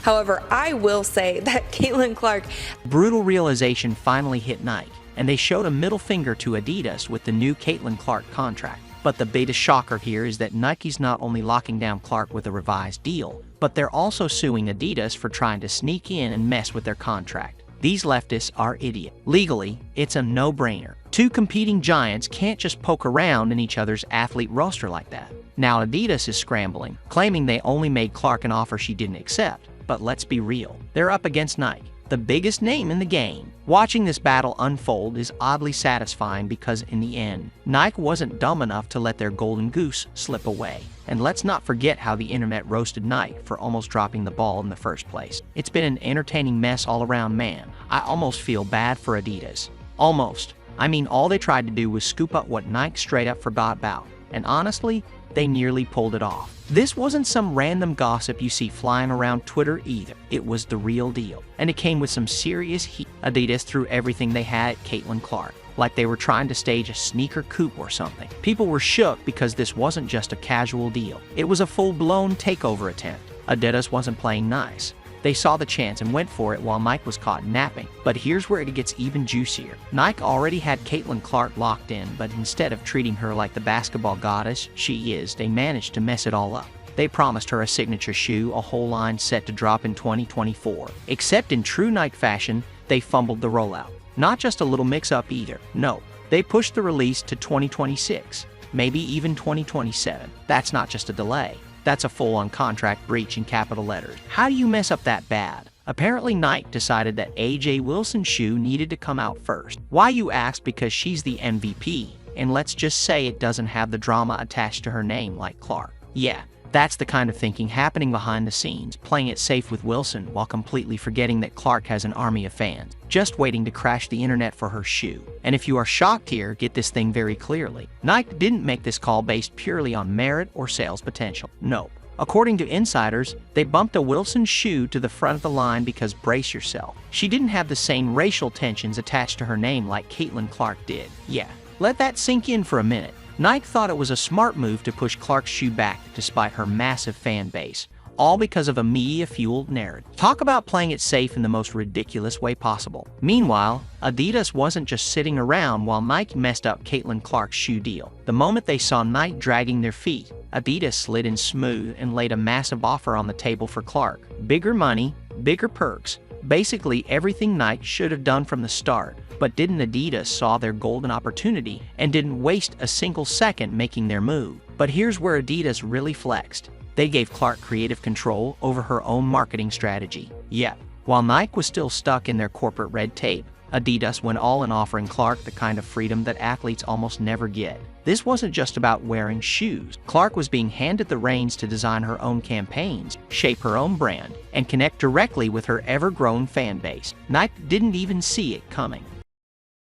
However, I will say that Caitlin Clark. Brutal realization finally hit Nike, and they showed a middle finger to Adidas with the new Caitlin Clark contract. But the biggest shocker here is that Nike's not only locking down Clark with a revised deal, but they're also suing Adidas for trying to sneak in and mess with their contract. These leftists are idiots. Legally, it's a no-brainer. Two competing giants can't just poke around in each other's athlete roster like that. Now Adidas is scrambling, claiming they only made Clark an offer she didn't accept. But let's be real, they're up against Nike, the biggest name in the game. Watching this battle unfold is oddly satisfying because in the end, Nike wasn't dumb enough to let their golden goose slip away. And let's not forget how the internet roasted Nike for almost dropping the ball in the first place. It's been an entertaining mess all around, man. I almost feel bad for Adidas. Almost. I mean, all they tried to do was scoop up what Nike straight up forgot about. And honestly, they nearly pulled it off. This wasn't some random gossip you see flying around Twitter either. It was the real deal. And it came with some serious heat. Adidas threw everything they had at Caitlin Clark, like they were trying to stage a sneaker coup or something. People were shook because this wasn't just a casual deal. It was a full-blown takeover attempt. Adidas wasn't playing nice. They saw the chance and went for it while Nike was caught napping. But here's where it gets even juicier. Nike already had Caitlin Clark locked in, but instead of treating her like the basketball goddess she is, they managed to mess it all up. They promised her a signature shoe, a whole line set to drop in 2024. Except in true Nike fashion, they fumbled the rollout. Not just a little mix-up either. No, they pushed the release to 2026, maybe even 2027. That's not just a delay. That's a full-on contract breach in capital letters. How do you mess up that bad? Apparently Nike decided that AJ Wilson's shoe needed to come out first. Why, you ask? Because she's the MVP, and let's just say it doesn't have the drama attached to her name like Clark. Yeah, that's the kind of thinking happening behind the scenes, playing it safe with Wilson while completely forgetting that Clark has an army of fans, just waiting to crash the internet for her shoe. And if you are shocked here, get this thing very clearly. Nike didn't make this call based purely on merit or sales potential. No. According to insiders, they bumped a Wilson shoe to the front of the line because, brace yourself, she didn't have the same racial tensions attached to her name like Caitlin Clark did. Yeah, let that sink in for a minute. Nike thought it was a smart move to push Clark's shoe back despite her massive fan base, all because of a media-fueled narrative. Talk about playing it safe in the most ridiculous way possible. Meanwhile, Adidas wasn't just sitting around while Nike messed up Caitlin Clark's shoe deal. The moment they saw Nike dragging their feet, Adidas slid in smooth and laid a massive offer on the table for Clark. Bigger money, bigger perks, basically everything Nike should have done from the start. But didn't Adidas saw their golden opportunity and didn't waste a single second making their move. But here's where Adidas really flexed. They gave Clark creative control over her own marketing strategy. Yet, while Nike was still stuck in their corporate red tape, Adidas went all in, offering Clark the kind of freedom that athletes almost never get. This wasn't just about wearing shoes. Clark was being handed the reins to design her own campaigns, shape her own brand, and connect directly with her ever-growing fan base. Nike didn't even see it coming.